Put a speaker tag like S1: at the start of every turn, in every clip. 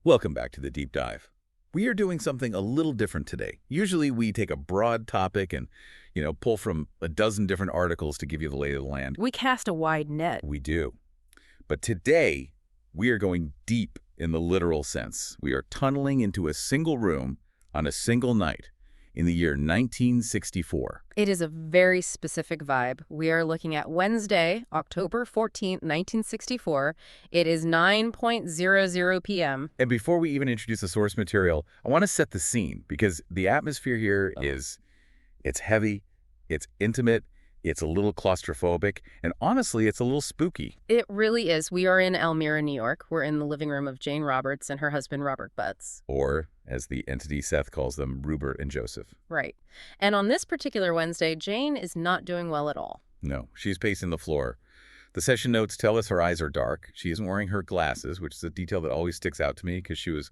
S1: Welcome back to the deep dive. We are doing something a little different today. Usually we take a broad topic and, pull from a dozen different articles to give you the lay of the land.
S2: We cast a wide net.
S1: We do. But today, we are going deep in the literal sense. We are tunneling into a single room on a single night in the year 1964.
S2: It is a very specific vibe. We are looking at Wednesday, October 14th, 1964. It is 9:00 p.m.
S1: And before we even introduce the source material, I want to set the scene because the atmosphere here it's heavy, it's intimate, it's a little claustrophobic, and honestly, it's a little spooky.
S2: It really is. We are in Elmira, New York. We're in the living room of Jane Roberts and her husband, Robert Butts.
S1: Or, as the entity Seth calls them, Ruburt and Joseph.
S2: Right. And on this particular Wednesday, Jane is not doing well at all.
S1: No, she's pacing the floor. The session notes tell us her eyes are dark. She isn't wearing her glasses, which is a detail that always sticks out to me because she was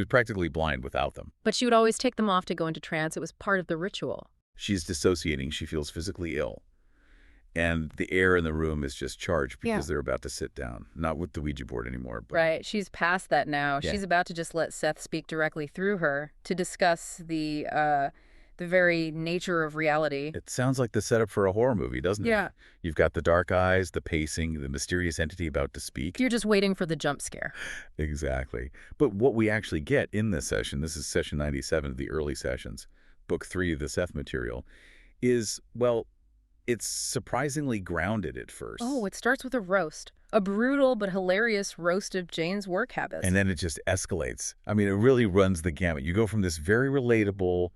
S1: practically blind without them.
S2: But she would always take them off to go into trance. It was part of the ritual.
S1: She's dissociating. She feels physically ill. And the air in the room is just charged because they're about to sit down. Not with the Ouija board anymore. But...
S2: Right. She's past that now.
S1: Yeah.
S2: She's about to just let Seth speak directly through her to discuss the very nature of reality.
S1: It sounds like the setup for a horror movie, doesn't it?
S2: Yeah.
S1: You've got the dark eyes, the pacing, the mysterious entity about to speak.
S2: You're just waiting for the jump scare.
S1: Exactly. But what we actually get in this session, this is session 97 of the early sessions, book 3 of the Seth Material, is, well, it's surprisingly grounded at first.
S2: Oh, it starts with a roast. A brutal but hilarious roast of Jane's work habits.
S1: And then it just escalates. It really runs the gamut. You go from this very relatable,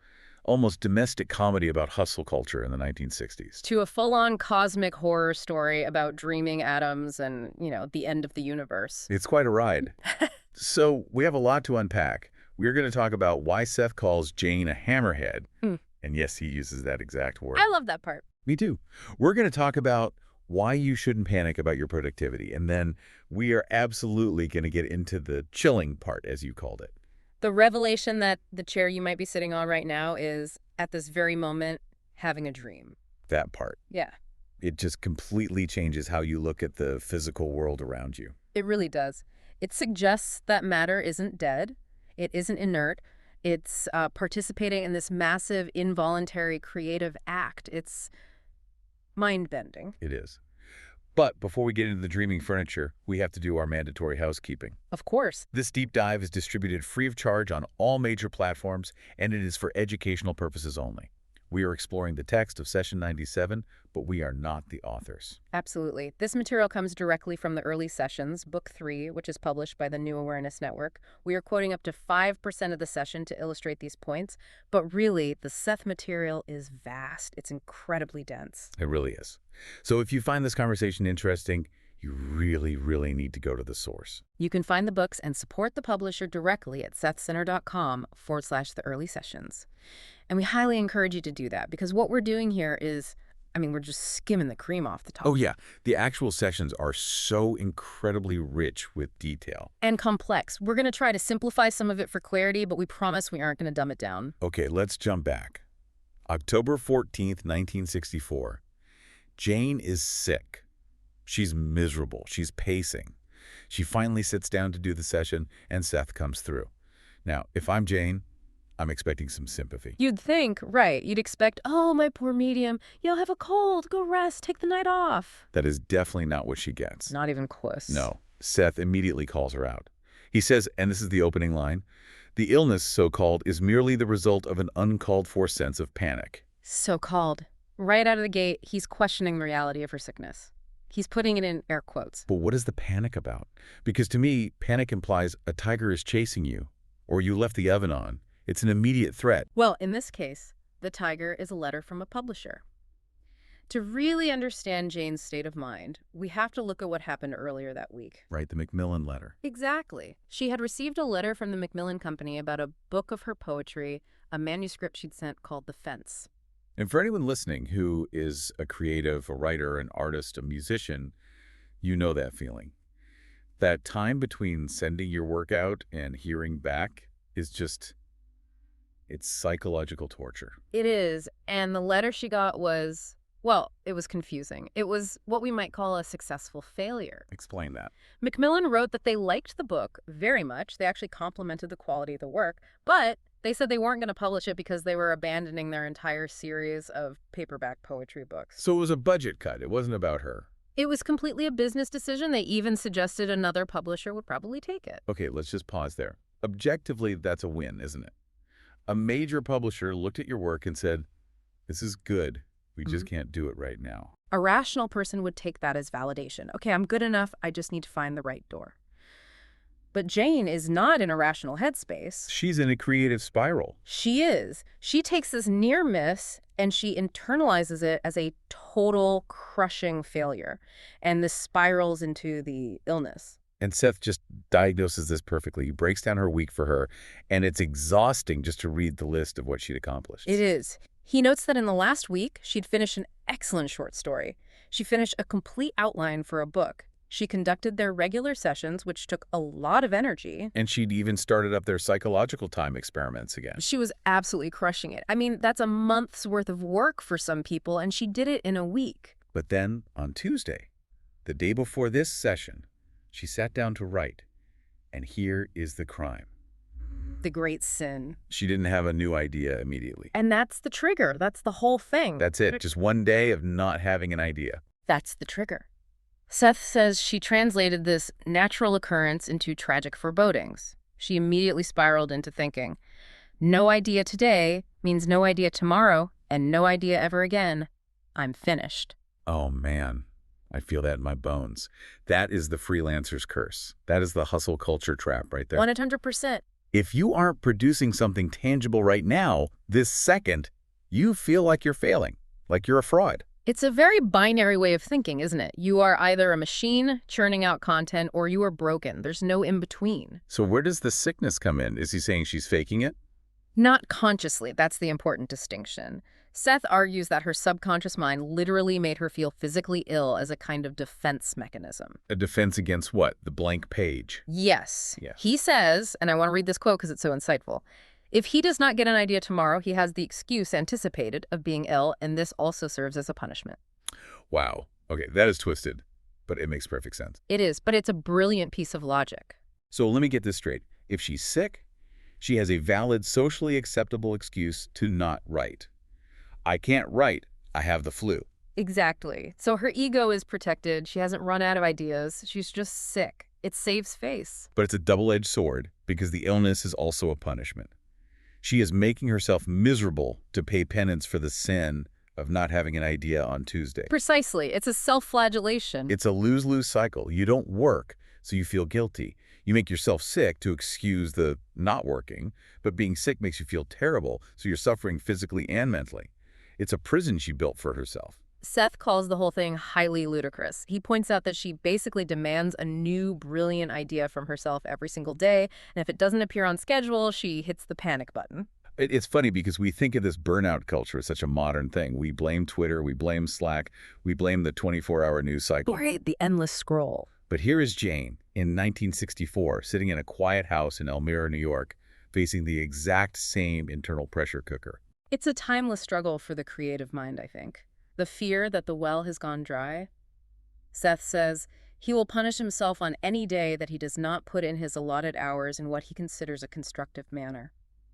S1: almost domestic comedy about hustle culture in the 1960s.
S2: To a full-on cosmic horror story about dreaming atoms and, the end of the universe.
S1: It's quite a ride. So we have a lot to unpack. We're going to talk about why Seth calls Jane a hammerhead. And yes, he uses that exact word.
S2: I love that part.
S1: Me too. We're going to talk about why you shouldn't panic about your productivity. And then we are absolutely going to get into the chilling part, as you called it.
S2: The revelation that the chair you might be sitting on right now is, at this very moment, having a dream.
S1: That part.
S2: Yeah.
S1: It just completely changes how you look at the physical world around you.
S2: It really does. It suggests that matter isn't dead. It isn't inert. It's participating in this massive, involuntary, creative act. It's mind-bending.
S1: It is. But before we get into the dreaming furniture, we have to do our mandatory housekeeping.
S2: Of course.
S1: This deep dive is distributed free of charge on all major platforms, and it is for educational purposes only. We are exploring the text of Session 97, but we are not the authors.
S2: Absolutely. This material comes directly from the early sessions, Book 3, which is published by the New Awareness Network. We are quoting up to 5% of the session to illustrate these points, but really, the Seth material is vast. It's incredibly dense.
S1: It really is. So if you find this conversation interesting, you really, really need to go to the source.
S2: You can find the books and support the publisher directly at sethcenter.com/the early sessions. And we highly encourage you to do that because what we're doing here is, we're just skimming the cream off the top.
S1: Oh, yeah. The actual sessions are so incredibly rich with detail.
S2: And complex. We're going to try to simplify some of it for clarity, but we promise we aren't going to dumb it down.
S1: Okay, let's jump back. October 14th, 1964. Jane is sick. She's miserable. She's pacing. She finally sits down to do the session, and Seth comes through. Now, if I'm Jane, I'm expecting some sympathy.
S2: You'd think, right. You'd expect, oh, my poor medium, you'll have a cold, go rest, take the night off.
S1: That is definitely not what she gets.
S2: Not even close.
S1: No. Seth immediately calls her out. He says, and this is the opening line, the illness, so-called, is merely the result of an uncalled-for sense of panic.
S2: So-called. Right out of the gate, he's questioning the reality of her sickness. He's putting it in air quotes.
S1: But what is the panic about? Because to me, panic implies a tiger is chasing you, or you left the oven on. It's an immediate threat.
S2: Well, in this case, the tiger is a letter from a publisher. To really understand Jane's state of mind, we have to look at what happened earlier that week.
S1: Right, the Macmillan letter.
S2: Exactly. She had received a letter from the Macmillan Company about a book of her poetry, a manuscript she'd sent called The Fence.
S1: And for anyone listening who is a creative, a writer, an artist, a musician, you know that feeling. That time between sending your work out and hearing back is just... it's psychological torture.
S2: It is, and the letter she got was Well, it was confusing. It was what we might call a successful failure.
S1: Explain that.
S2: Macmillan wrote that they liked the book very much. They actually complimented the quality of the work, but they said they weren't going to publish it because they were abandoning their entire series of paperback poetry books.
S1: So it was a budget cut. It wasn't about her.
S2: It was completely a business decision. They even suggested another publisher would probably take it.
S1: Okay, let's just pause there. Objectively, that's a win, isn't it? A major publisher looked at your work and said, this is good. We just can't do it right now.
S2: A rational person would take that as validation. Okay, I'm good enough. I just need to find the right door. But Jane is not in a rational headspace.
S1: She's in a creative spiral.
S2: She is. She takes this near miss and she internalizes it as a total crushing failure. And this spirals into the illness.
S1: And Seth just diagnoses this perfectly. He breaks down her week for her, and it's exhausting just to read the list of what she'd accomplished.
S2: It is. He notes that in the last week, she'd finished an excellent short story. She finished a complete outline for a book. She conducted their regular sessions, which took a lot of energy.
S1: And she'd even started up their psychological time experiments again.
S2: She was absolutely crushing it. I mean, that's a month's worth of work for some people, and she did it in a week.
S1: But then, on Tuesday, the day before this session, she sat down to write. And here is the crime.
S2: The great sin.
S1: She didn't have a new idea immediately.
S2: And that's the trigger. That's the whole thing.
S1: That's it. Just one day of not having an idea.
S2: That's the trigger. Seth says she translated this natural occurrence into tragic forebodings. She immediately spiraled into thinking, no idea today means no idea tomorrow, and no idea ever again. I'm finished.
S1: Oh, man. I feel that in my bones. That is the freelancer's curse. That is the hustle culture trap right there.
S2: 100%.
S1: If you aren't producing something tangible right now, this second, you feel like you're failing, like you're a fraud.
S2: It's a very binary way of thinking, isn't it? You are either a machine churning out content or you are broken. There's no in between.
S1: So where does the sickness come in? Is he saying she's faking it?
S2: Not consciously. That's the important distinction. Seth argues that her subconscious mind literally made her feel physically ill as a kind of defense mechanism.
S1: A defense against what? The blank page.
S2: Yes.
S1: Yeah.
S2: He says, and I want to read this quote because it's so insightful, if he does not get an idea tomorrow, he has the excuse anticipated of being ill, and this also serves as a punishment.
S1: Wow. Okay, that is twisted, but it makes perfect sense.
S2: It is, but it's a brilliant piece of logic.
S1: So let me get this straight. If she's sick, she has a valid, socially acceptable excuse to not write. I can't write. I have the flu.
S2: Exactly. So her ego is protected. She hasn't run out of ideas. She's just sick. It saves face.
S1: But it's a double-edged sword because the illness is also a punishment. She is making herself miserable to pay penance for the sin of not having an idea on Tuesday.
S2: Precisely. It's a self-flagellation.
S1: It's a lose-lose cycle. You don't work, so you feel guilty. You make yourself sick to excuse the not working, but being sick makes you feel terrible, so you're suffering physically and mentally. It's a prison she built for herself.
S2: Seth calls the whole thing highly ludicrous. He points out that she basically demands a new, brilliant idea from herself every single day, and if it doesn't appear on schedule, she hits the panic button.
S1: It's funny because we think of this burnout culture as such a modern thing. We blame Twitter, we blame Slack, we blame the 24-hour news cycle.
S2: Right, the endless scroll.
S1: But here is Jane in 1964, sitting in a quiet house in Elmira, New York, facing the exact same internal pressure cooker.
S2: It's a timeless struggle for the creative mind, I think. The fear that the well has gone dry. Seth says he will punish himself on any day that he does not put in his allotted hours in what he considers a constructive manner.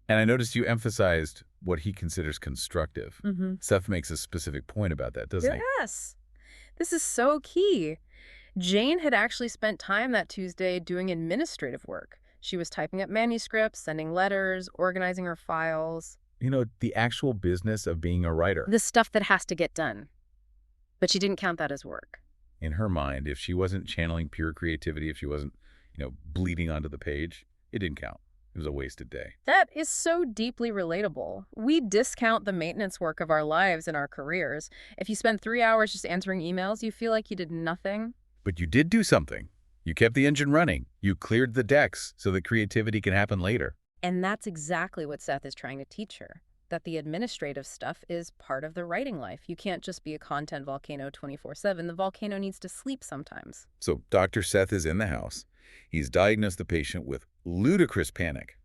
S1: And I noticed you emphasized what he considers constructive.
S2: Mm-hmm.
S1: Seth makes a specific point about that, doesn't he?
S2: Yes. This is so key. Jane had actually spent time that Tuesday doing administrative work. She was typing up manuscripts, sending letters, organizing her files.
S1: You know, the actual business of being a writer.
S2: The stuff that has to get done. But she didn't count that as work.
S1: In her mind, if she wasn't channeling pure creativity, if she wasn't, bleeding onto the page, it didn't count. It was a wasted day.
S2: That is so deeply relatable. We discount the maintenance work of our lives and our careers. If you spend 3 hours just answering emails, you feel like you did nothing.
S1: But you did do something. You kept the engine running. You cleared the decks so that creativity can happen later.
S2: And that's exactly what Seth is trying to teach her, that the administrative stuff is part of the writing life. You can't just be a content volcano 24/7. The volcano needs to sleep sometimes.
S1: So Dr. Seth is in the house. He's diagnosed the patient with ludicrous panic.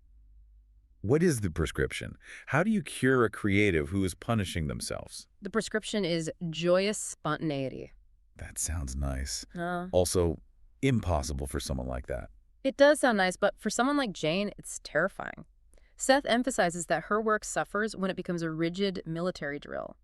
S1: What is the prescription? How do you cure a creative who is punishing themselves?
S2: The prescription is joyous spontaneity.
S1: That sounds nice.
S2: Uh,
S1: Also, impossible for someone like that.
S2: it does sound nice, but for someone like Jane, it's terrifying. Seth emphasizes that her work suffers when it becomes a rigid military drill.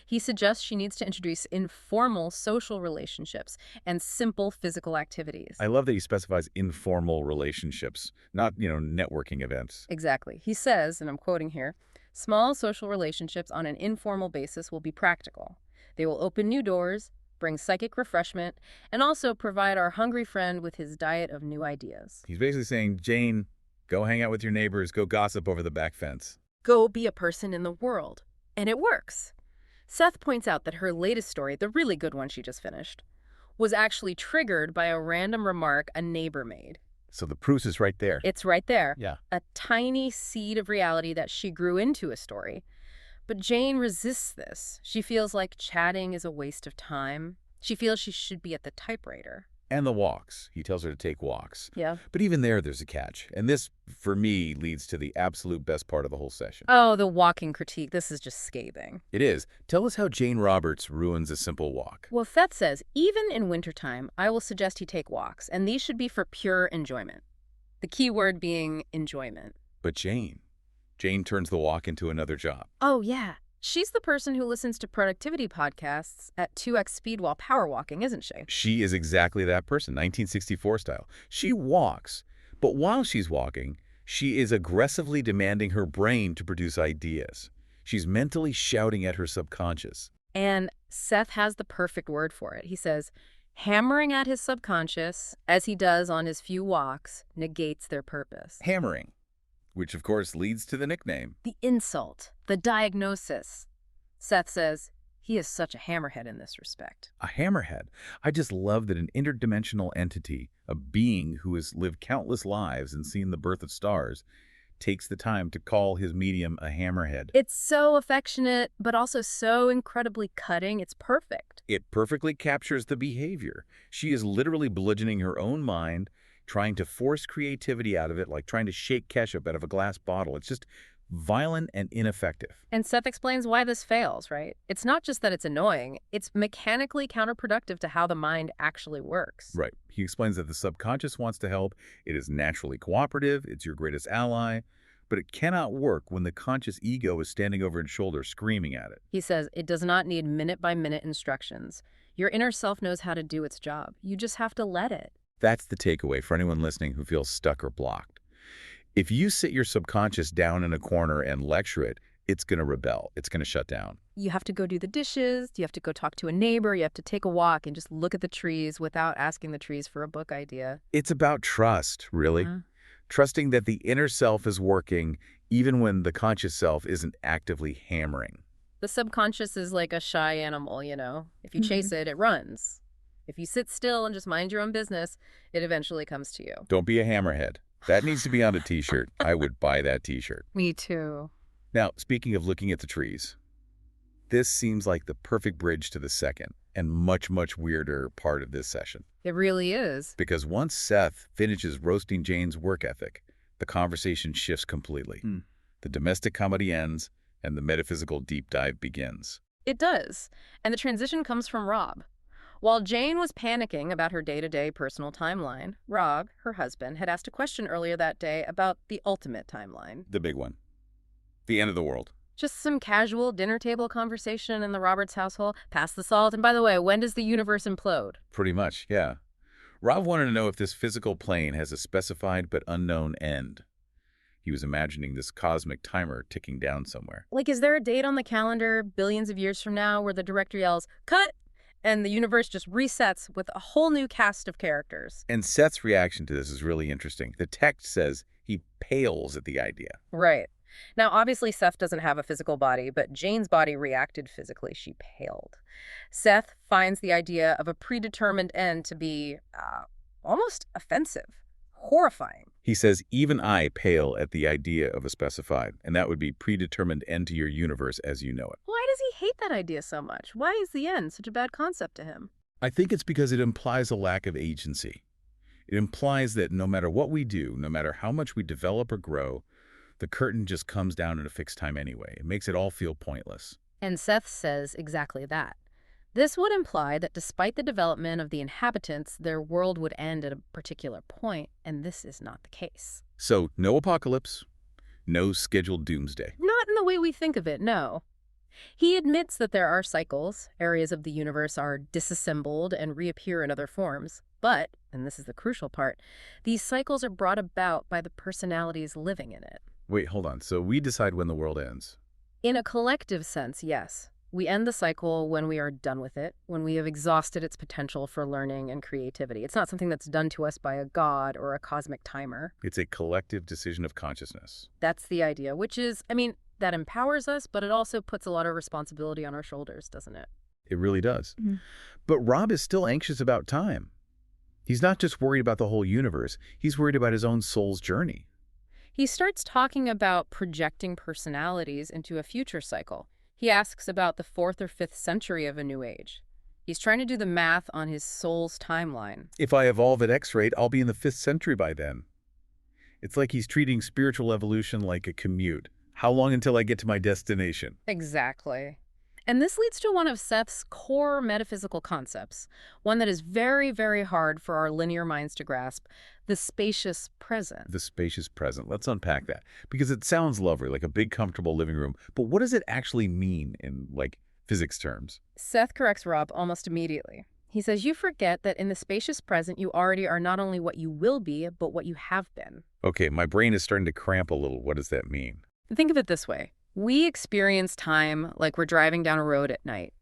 S2: He suggests she needs to introduce informal social relationships and simple physical activities.
S1: I love that he specifies informal relationships, not, networking events.
S2: Exactly. He says, and I'm quoting here, small social relationships on an informal basis will be practical. They will open new doors, bring psychic refreshment, and also provide our hungry friend with his diet of new ideas.
S1: He's basically saying, Jane, go hang out with your neighbors, go gossip over the back fence.
S2: Go be a person in the world. And it works. Seth points out that her latest story, the really good one she just finished, was actually triggered by a random remark a neighbor made.
S1: So the proof is right there.
S2: It's right there.
S1: Yeah.
S2: A tiny seed of reality that she grew into a story. But Jane resists this. She feels like chatting is a waste of time. She feels she should be at the typewriter.
S1: And the walks. He tells her to take walks.
S2: Yeah.
S1: But even there's a catch. And this, for me, leads to the absolute best part of the whole session.
S2: Oh, the walking critique. This is just scathing.
S1: It is. Tell us how Jane Roberts ruins a simple walk.
S2: Well, Seth says, even in wintertime, I will suggest he take walks, and these should be for pure enjoyment. The key word being enjoyment.
S1: But Jane turns the walk into another job.
S2: Oh, yeah. She's the person who listens to productivity podcasts at 2x speed while power walking, isn't she?
S1: She is exactly that person, 1964 style. She walks, but while she's walking, she is aggressively demanding her brain to produce ideas. She's mentally shouting at her subconscious.
S2: And Seth has the perfect word for it. He says, hammering at his subconscious, as he does on his few walks, negates their purpose.
S1: Hammering, which of course leads to the nickname.
S2: The insult, the diagnosis. Seth says, he is such a hammerhead in this respect.
S1: A hammerhead. I just love that an interdimensional entity, a being who has lived countless lives and seen the birth of stars, takes the time to call his medium a hammerhead.
S2: It's so affectionate, but also so incredibly cutting. It's perfect.
S1: It perfectly captures the behavior. She is literally bludgeoning her own mind, trying to force creativity out of it, like trying to shake ketchup out of a glass bottle. It's just violent and ineffective.
S2: And Seth explains why this fails, right? It's not just that it's annoying, it's mechanically counterproductive to how the mind actually works.
S1: Right. He explains that the subconscious wants to help. It is naturally cooperative. It's your greatest ally. But it cannot work when the conscious ego is standing over its shoulder screaming at it.
S2: He says it does not need minute-by-minute instructions. Your inner self knows how to do its job. You just have to let it.
S1: That's the takeaway for anyone listening who feels stuck or blocked. If you sit your subconscious down in a corner and lecture it, it's going to rebel. It's going to shut down.
S2: You have to go do the dishes. You have to go talk to a neighbor. You have to take a walk and just look at the trees without asking the trees for a book idea.
S1: It's about trust, really. Trusting that the inner self is working even when the conscious self isn't actively hammering.
S2: The subconscious is like a shy animal, you know. If you chase it, it runs. If you sit still and just mind your own business, it eventually comes to you.
S1: Don't be a hammerhead. That needs to be on a t-shirt. I would buy that t-shirt.
S2: Me too.
S1: Now, speaking of looking at the trees, this seems like the perfect bridge to the second and much, much weirder part of this session.
S2: It really is.
S1: Because once Seth finishes roasting Jane's work ethic, the conversation shifts completely. The domestic comedy ends and the metaphysical deep dive begins.
S2: It does. And the transition comes from Rob. While Jane was panicking about her day-to-day personal timeline, Rob, her husband, had asked a question earlier that day about the ultimate timeline.
S1: The big one. The end of the world.
S2: Just some casual dinner table conversation in the Roberts household. Pass the salt. And by the way, when does the universe implode?
S1: Pretty much, yeah. Rob wanted to know if this physical plane has a specified but unknown end. He was imagining this cosmic timer ticking down somewhere.
S2: Like, is there a date on the calendar billions of years from now where the director yells, "Cut!" and the universe just resets with a whole new cast of characters?
S1: And Seth's reaction to this is really interesting. The text says he pales at the idea.
S2: Right. Now, obviously, Seth doesn't have a physical body, but Jane's body reacted physically. She paled. Seth finds the idea of a predetermined end to be almost offensive, horrifying.
S1: He says, even I pale at the idea of a specified, and that would be predetermined end to your universe as you know it.
S2: Why does he hate that idea so much? Why is the end such a bad concept to him?
S1: I think it's because it implies a lack of agency. It implies that no matter what we do, no matter how much we develop or grow, The curtain just comes down at a fixed time anyway. It makes it all feel pointless.
S2: And Seth says exactly that. This would imply that despite the development of the inhabitants, their world would end at a particular point, and this is not the case.
S1: So, no apocalypse, no scheduled doomsday.
S2: Not in the way we think of it, no. He admits that there are cycles, areas of the universe are disassembled and reappear in other forms. But, and this is the crucial part, these cycles are brought about by the personalities living in it.
S1: Wait, hold on. So we decide when the world ends.
S2: In a collective sense, yes. We end the cycle when we are done with it, when we have exhausted its potential for learning and creativity. It's not something that's done to us by a god or a cosmic timer.
S1: It's a collective decision of consciousness.
S2: That's the idea, which is, that empowers us, but it also puts a lot of responsibility on our shoulders, doesn't it?
S1: It really does. But Rob is still anxious about time. He's not just worried about the whole universe. He's worried about his own soul's journey.
S2: He starts talking about projecting personalities into a future cycle. He asks about the 4th or 5th century of a new age. He's trying to do the math on his soul's timeline.
S1: If I evolve at X rate, I'll be in the 5th century by then. It's like he's treating spiritual evolution like a commute. How long until I get to my destination?
S2: Exactly. And this leads to one of Seth's core metaphysical concepts, one that is very, very hard for our linear minds to grasp, the spacious present.
S1: The spacious present. Let's unpack that. Because it sounds lovely, like a big, comfortable living room. But what does it actually mean in, physics terms?
S2: Seth corrects Rob almost immediately. He says, you forget that in the spacious present, you already are not only what you will be, but what you have been.
S1: Okay, my brain is starting to cramp a little. What does that mean?
S2: Think of it this way. We experience time like we're driving down a road at night.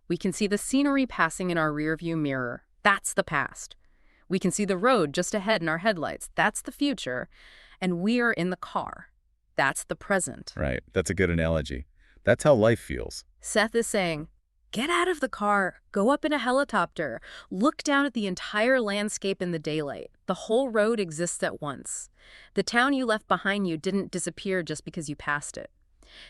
S2: We can see the scenery passing in our rearview mirror. That's the past. We can see the road just ahead in our headlights. That's the future. And we are in the car. That's the present.
S1: Right. That's a good analogy. That's how life feels.
S2: Seth is saying, get out of the car. Go up in a helicopter. Look down at the entire landscape in the daylight. The whole road exists at once. The town you left behind you didn't disappear just because you passed it.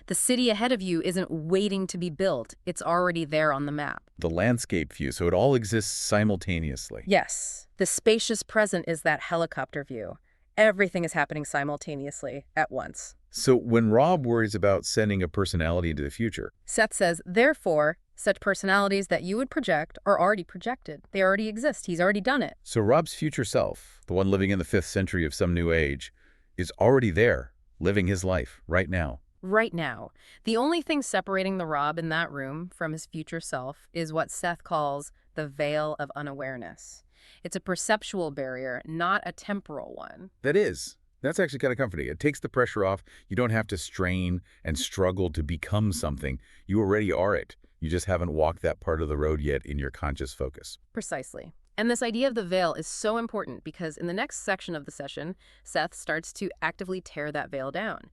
S2: The city ahead of you isn't waiting to be built. It's already there on the map.
S1: The landscape view, so it all exists simultaneously.
S2: Yes. The spacious present is that helicopter view. Everything is happening simultaneously, at once.
S1: So when Rob worries about sending a personality into the future,
S2: Seth says, therefore, such personalities that you would project are already projected. They already exist. He's already done it.
S1: so Rob's future self, the one living in the 5th century of some new age, is already there, living his life right now.
S2: Right now. The only thing separating the Rob in that room from his future self is what Seth calls the veil of unawareness. It's a perceptual barrier, not a temporal one.
S1: That's actually kind of comforting. It takes the pressure off. You don't have to strain and struggle to become something. You already are it. You just haven't walked that part of the road yet in your conscious focus.
S2: Precisely. And this idea of the veil is so important because in the next section of the session, Seth starts to actively tear that veil down.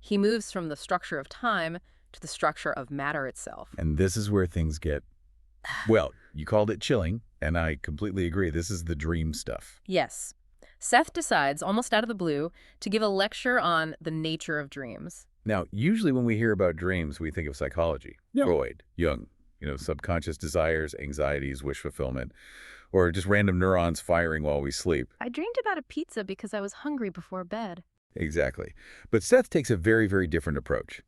S2: He moves from the structure of time to the structure of matter itself.
S1: And this is where things get, well, you called it chilling, and I completely agree. This is the dream stuff.
S2: Yes. Seth decides, almost out of the blue, to give a lecture on the nature of dreams.
S1: Now, usually when we hear about dreams, we think of psychology.
S2: Yeah.
S1: Freud, Jung, subconscious desires, anxieties, wish fulfillment, or just random neurons firing while we sleep.
S2: I dreamed about a pizza because I was hungry before bed.
S1: Exactly. But Seth takes a very, very different approach.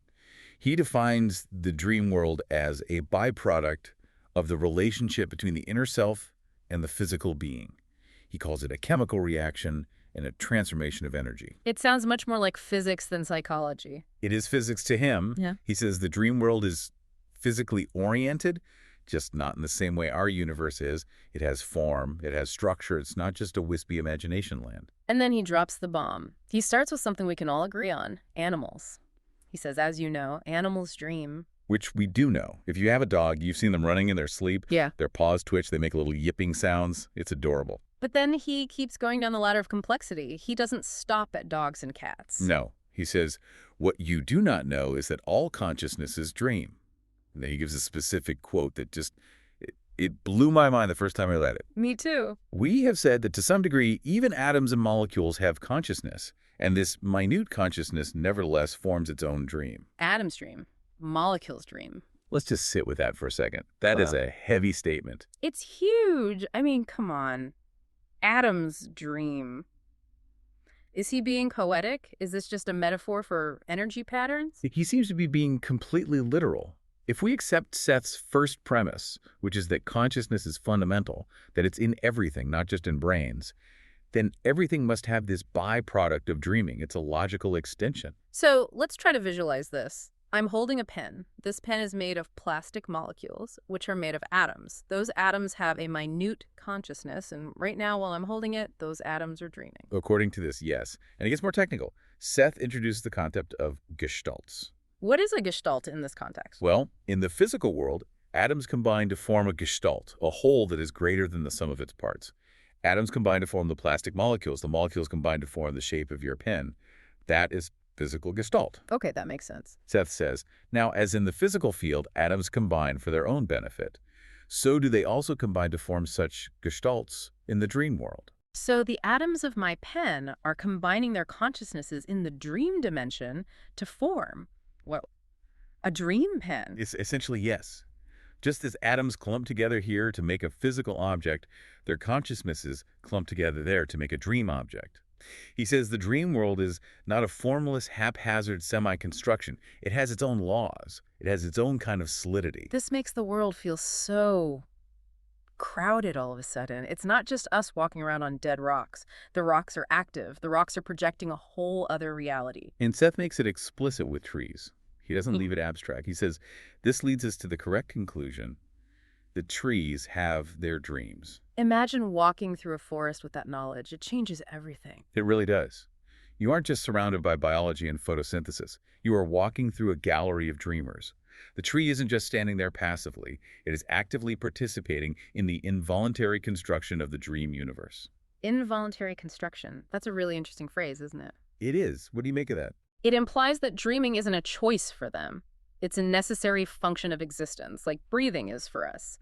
S1: He defines the dream world as a byproduct of the relationship between the inner self and the physical being. He calls it a chemical reaction and a transformation of energy.
S2: It sounds much more like physics than psychology.
S1: It is physics to him.
S2: Yeah.
S1: He says the dream world is physically oriented, just not in the same way our universe is. It has form, it has structure. It's not just a wispy imagination land.
S2: And then he drops the bomb. He starts with something we can all agree on, animals. He says, as you know, animals dream.
S1: Which we do know. If you have a dog, you've seen them running in their sleep.
S2: Yeah.
S1: Their paws twitch, they make little yipping sounds. It's adorable.
S2: But then he keeps going down the ladder of complexity. He doesn't stop at dogs and cats.
S1: No. He says, what you do not know is that all consciousnesses dream. And then he gives a specific quote that just, it blew my mind the first time I read it.
S2: Me too.
S1: We have said that to some degree, even atoms and molecules have consciousness, and this minute consciousness nevertheless forms its own dream.
S2: Atoms dream. Molecules dream.
S1: Let's just sit with that for a second. That is a heavy statement.
S2: It's huge. I mean, come on. Atoms dream. Is he being poetic? Is this just a metaphor for energy patterns?
S1: He seems to be being completely literal. If we accept Seth's first premise, which is that consciousness is fundamental, that it's in everything, not just in brains, then everything must have this byproduct of dreaming. It's a logical extension.
S2: So let's try to visualize this. I'm holding a pen. This pen is made of plastic molecules, which are made of atoms. Those atoms have a minute consciousness, and right now while I'm holding it, those atoms are dreaming.
S1: According to this, yes. And it gets more technical. Seth introduces the concept of gestalts.
S2: What is a gestalt in this context?
S1: Well, in the physical world, atoms combine to form a gestalt, a whole that is greater than the sum of its parts. Atoms combine to form the plastic molecules. The molecules combine to form the shape of your pen. That is physical gestalt.
S2: Okay, that makes sense.
S1: Seth says, now, as in the physical field, atoms combine for their own benefit, so do they also combine to form such gestalts in the dream world.
S2: So the atoms of my pen are combining their consciousnesses in the dream dimension to form, well, a dream pen.
S1: It's essentially yes. Just as atoms clump together here to make a physical object, their consciousnesses clump together there to make a dream object. He says the dream world is not a formless, haphazard semi-construction. It has its own laws. It has its own kind of solidity.
S2: This makes the world feel so crowded all of a sudden. It's not just us walking around on dead rocks. The rocks are active. The rocks are projecting a whole other reality.
S1: And Seth makes it explicit with trees. He doesn't leave it abstract. He says, this leads us to the correct conclusion that trees have their dreams.
S2: Imagine walking through a forest with that knowledge. It changes everything.
S1: It really does. You aren't just surrounded by biology and photosynthesis. You are walking through a gallery of dreamers. The tree isn't just standing there passively. It is actively participating in the involuntary construction of the dream universe.
S2: Involuntary construction. That's a really interesting phrase, isn't it?
S1: It is. What do you make of that?
S2: It implies that dreaming isn't a choice for them. It's a necessary function of existence, like breathing is for us.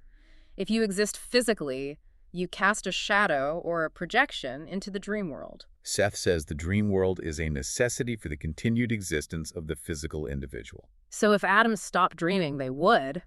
S2: If you exist physically, you cast a shadow or a projection into the dream world.
S1: Seth says the dream world is a necessity for the continued existence of the physical individual.
S2: So if atoms stopped dreaming, they would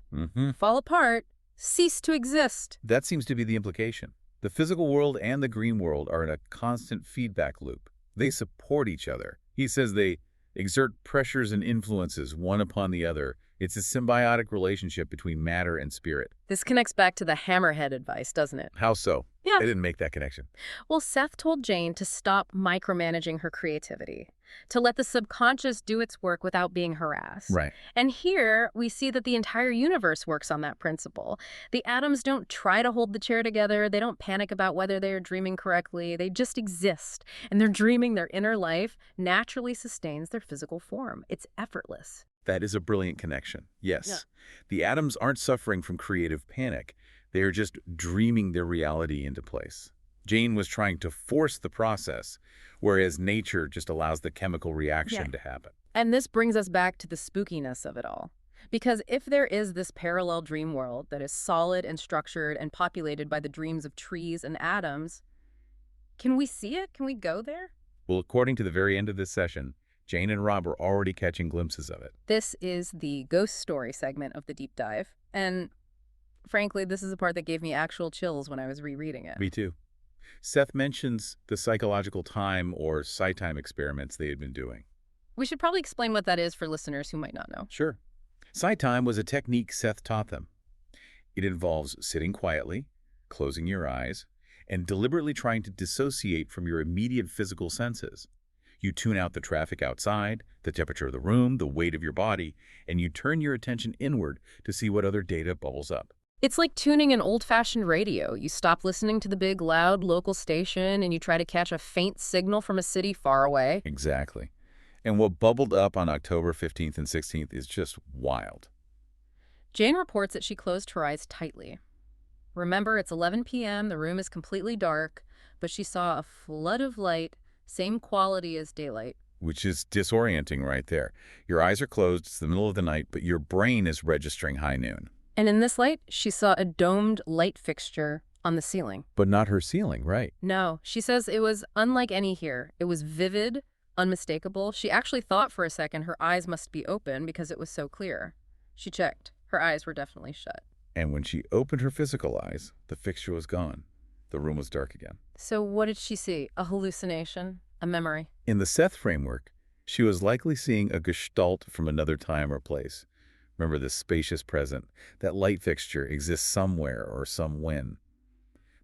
S2: fall apart, cease to exist.
S1: That seems to be the implication. The physical world and the dream world are in a constant feedback loop. They support each other. He says they exert pressures and influences one upon the other. It's a symbiotic relationship between matter and spirit.
S2: This connects back to the hammerhead advice, doesn't it?
S1: How so?
S2: Yeah.
S1: I didn't make that connection.
S2: Well, Seth told Jane to stop micromanaging her creativity, to let the subconscious do its work without being harassed.
S1: Right.
S2: And here we see that the entire universe works on that principle. The atoms don't try to hold the chair together. They don't panic about whether they are dreaming correctly. They just exist. And their dreaming, their inner life, naturally sustains their physical form. It's effortless.
S1: That is a brilliant connection. Yes.
S2: Yeah.
S1: The atoms aren't suffering from creative panic. They are just dreaming their reality into place. Jane was trying to force the process, whereas nature just allows the chemical reaction to happen.
S2: And this brings us back to the spookiness of it all. Because if there is this parallel dream world that is solid and structured and populated by the dreams of trees and atoms, can we see it? Can we go there?
S1: Well, according to the very end of this session, Jane and Rob are already catching glimpses of it.
S2: This is the ghost story segment of the deep dive. And frankly, this is the part that gave me actual chills when I was rereading it.
S1: Me too. Seth mentions the psychological time or psi-time experiments they had been doing.
S2: We should probably explain what that is for listeners who might not know.
S1: Sure. Psi-time was a technique Seth taught them. It involves sitting quietly, closing your eyes, and deliberately trying to dissociate from your immediate physical senses. You tune out the traffic outside, the temperature of the room, the weight of your body, and you turn your attention inward to see what other data bubbles up.
S2: It's like tuning an old-fashioned radio. You stop listening to the big, loud local station and you try to catch a faint signal from a city far away.
S1: Exactly. And what bubbled up on October 15th and 16th is just wild.
S2: Jane reports that she closed her eyes tightly. Remember, it's 11 p.m., the room is completely dark, but she saw a flood of light, same quality as daylight.
S1: Which is disorienting right there. Your eyes are closed, it's the middle of the night, but your brain is registering high noon.
S2: And in this light, she saw a domed light fixture on the ceiling.
S1: But not her ceiling, right?
S2: No, she says it was unlike any here. It was vivid, unmistakable. She actually thought for a second her eyes must be open because it was so clear. She checked. Her eyes were definitely shut.
S1: And when she opened her physical eyes, the fixture was gone. The room was dark again.
S2: So what did she see? A hallucination? A memory.
S1: In the Seth framework, she was likely seeing a gestalt from another time or place. Remember this spacious present. That light fixture exists somewhere or somewhen.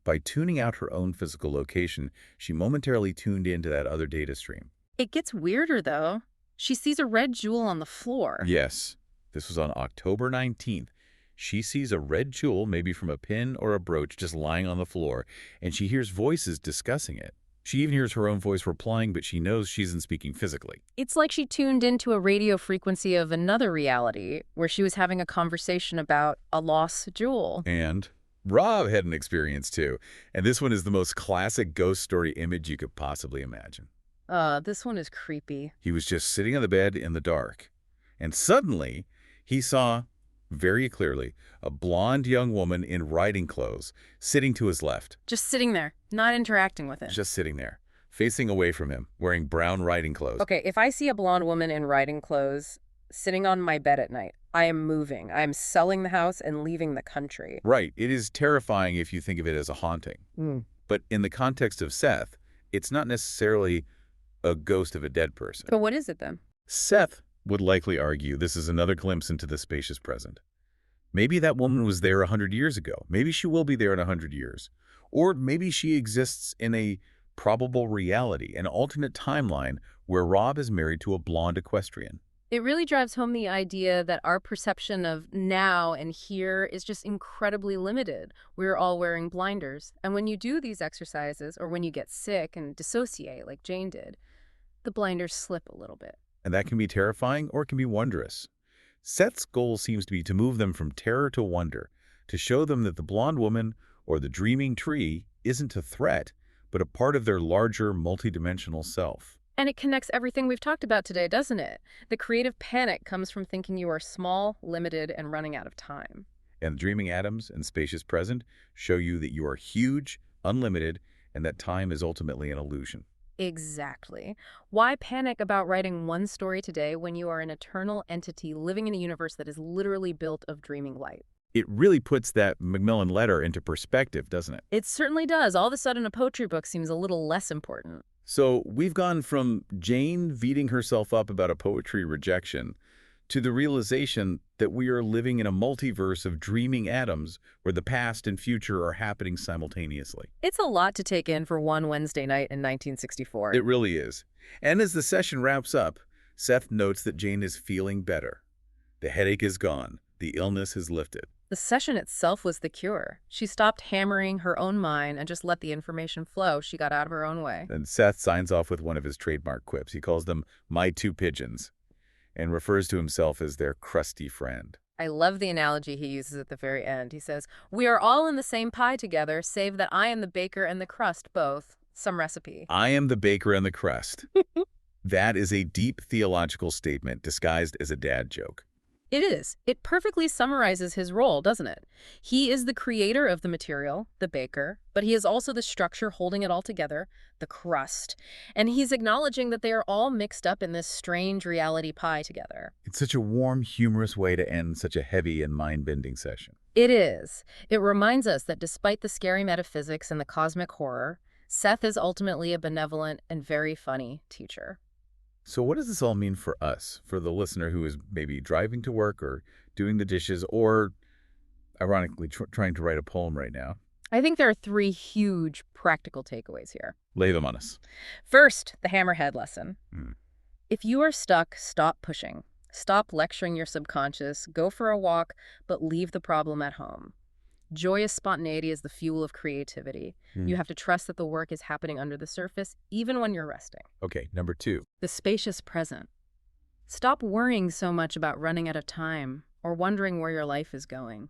S1: By tuning out her own physical location, she momentarily tuned into that other data stream.
S2: It gets weirder, though. She sees a red jewel on the floor.
S1: Yes, this was on October 19th. She sees a red jewel, maybe from a pin or a brooch, just lying on the floor, and she hears voices discussing it. She even hears her own voice replying, but she knows she isn't speaking physically.
S2: It's like she tuned into a radio frequency of another reality where she was having a conversation about a lost jewel.
S1: And Rob had an experience too, and this one is the most classic ghost story image you could possibly imagine.
S2: This one is creepy.
S1: He was just sitting on the bed in the dark, and suddenly he saw, very clearly, a blonde young woman in riding clothes sitting to his left.
S2: Just sitting there, not interacting with it.
S1: Just sitting there, facing away from him, wearing brown riding clothes.
S2: Okay, if I see a blonde woman in riding clothes sitting on my bed at night, I am moving. I am selling the house and leaving the country.
S1: Right. It is terrifying if you think of it as a haunting. But in the context of Seth, it's not necessarily a ghost of a dead person.
S2: But what is it then?
S1: Seth would likely argue this is another glimpse into the spacious present. Maybe that woman was there 100 years ago. Maybe she will be there in 100 years. Or maybe she exists in a probable reality, an alternate timeline where Rob is married to a blonde equestrian.
S2: It really drives home the idea that our perception of now and here is just incredibly limited. We're all wearing blinders. And when you do these exercises, or when you get sick and dissociate like Jane did, the blinders slip a little bit.
S1: And that can be terrifying or it can be wondrous. Seth's goal seems to be to move them from terror to wonder, to show them that the blonde woman or the dreaming tree isn't a threat, but a part of their larger, multidimensional self.
S2: And it connects everything we've talked about today, doesn't it? The creative panic comes from thinking you are small, limited, and running out of time.
S1: And the dreaming atoms and spacious present show you that you are huge, unlimited, and that time is ultimately an illusion.
S2: Exactly. Why panic about writing one story today when you are an eternal entity living in a universe that is literally built of dreaming light?
S1: It really puts that Macmillan letter into perspective, doesn't it?
S2: It certainly does. All of a sudden, a poetry book seems a little less important.
S1: So we've gone from Jane beating herself up about a poetry rejection to the realization that we are living in a multiverse of dreaming atoms where the past and future are happening simultaneously.
S2: It's a lot to take in for one Wednesday night in 1964.
S1: It really is. And as the session wraps up, Seth notes that Jane is feeling better. The headache is gone. The illness has lifted.
S2: The session itself was the cure. She stopped hammering her own mind and just let the information flow. She got out of her own way.
S1: And Seth signs off with one of his trademark quips. He calls them "my two pigeons" and refers to himself as their crusty friend.
S2: I love the analogy he uses at the very end. He says, "We are all in the same pie together, save that I am the baker and the crust both." Some recipe.
S1: I am the baker and the crust. That is a deep theological statement disguised as a dad joke.
S2: It is. It perfectly summarizes his role, doesn't it? He is the creator of the material, the baker, but he is also the structure holding it all together, the crust. And he's acknowledging that they are all mixed up in this strange reality pie together.
S1: It's such a warm, humorous way to end such a heavy and mind-bending session.
S2: It is. It reminds us that despite the scary metaphysics and the cosmic horror, Seth is ultimately a benevolent and very funny teacher.
S1: So what does this all mean for us, for the listener who is maybe driving to work or doing the dishes or, ironically, trying to write a poem right now?
S2: I think there are three huge practical takeaways here.
S1: Lay them on us.
S2: First, the hammerhead lesson. If you are stuck, stop pushing. Stop lecturing your subconscious, go for a walk, but leave the problem at home. Joyous spontaneity is the fuel of creativity. You have to trust that the work is happening under the surface, even when you're resting.
S1: Okay, number 2.
S2: The spacious present. Stop worrying so much about running out of time or wondering where your life is going.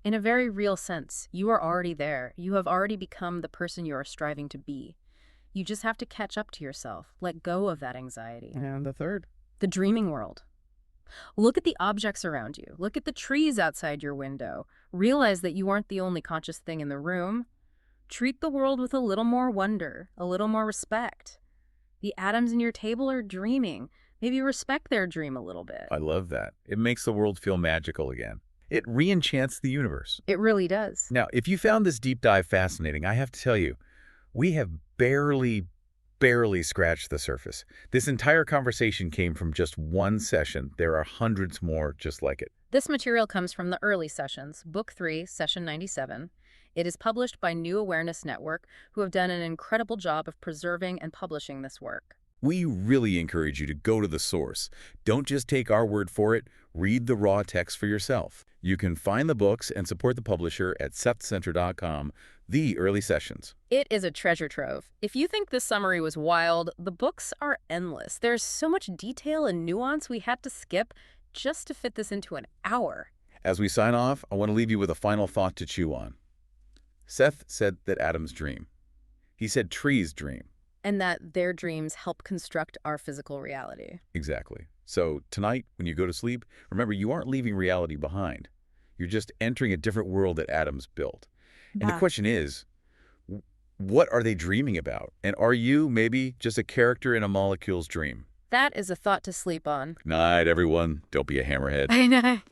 S2: In a very real sense, you are already there. You have already become the person you are striving to be. You just have to catch up to yourself, let go of that anxiety.
S1: And the 3rd?
S2: The dreaming world. Look at the objects around you. Look at the trees outside your window. Realize that you aren't the only conscious thing in the room. Treat the world with a little more wonder, a little more respect. The atoms in your table are dreaming. Maybe respect their dream a little bit.
S1: I love that. It makes the world feel magical again. It re-enchants the universe.
S2: It really does.
S1: Now, if you found this deep dive fascinating, I have to tell you, we have barely barely scratched the surface. This entire conversation came from just one session. There are hundreds more just like it.
S2: This material comes from the early sessions, Book 3, Session 97. It is published by New Awareness Network, who have done an incredible job of preserving and publishing this work.
S1: We really encourage you to go to the source. Don't just take our word for it. Read the raw text for yourself. You can find the books and support the publisher at sethcenter.com, the early sessions.
S2: It is a treasure trove. If you think this summary was wild, the books are endless. There's so much detail and nuance we had to skip just to fit this into an hour.
S1: As we sign off, I want to leave you with a final thought to chew on. Seth said that atoms dream. He said trees dream.
S2: And that their dreams help construct our physical reality.
S1: Exactly. So tonight, when you go to sleep, remember you aren't leaving reality behind. You're just entering a different world that atoms built. And the question is, what are they dreaming about? And are you maybe just a character in a molecule's dream?
S2: That is a thought to sleep on.
S1: Night, everyone. Don't be a hammerhead.
S2: I know.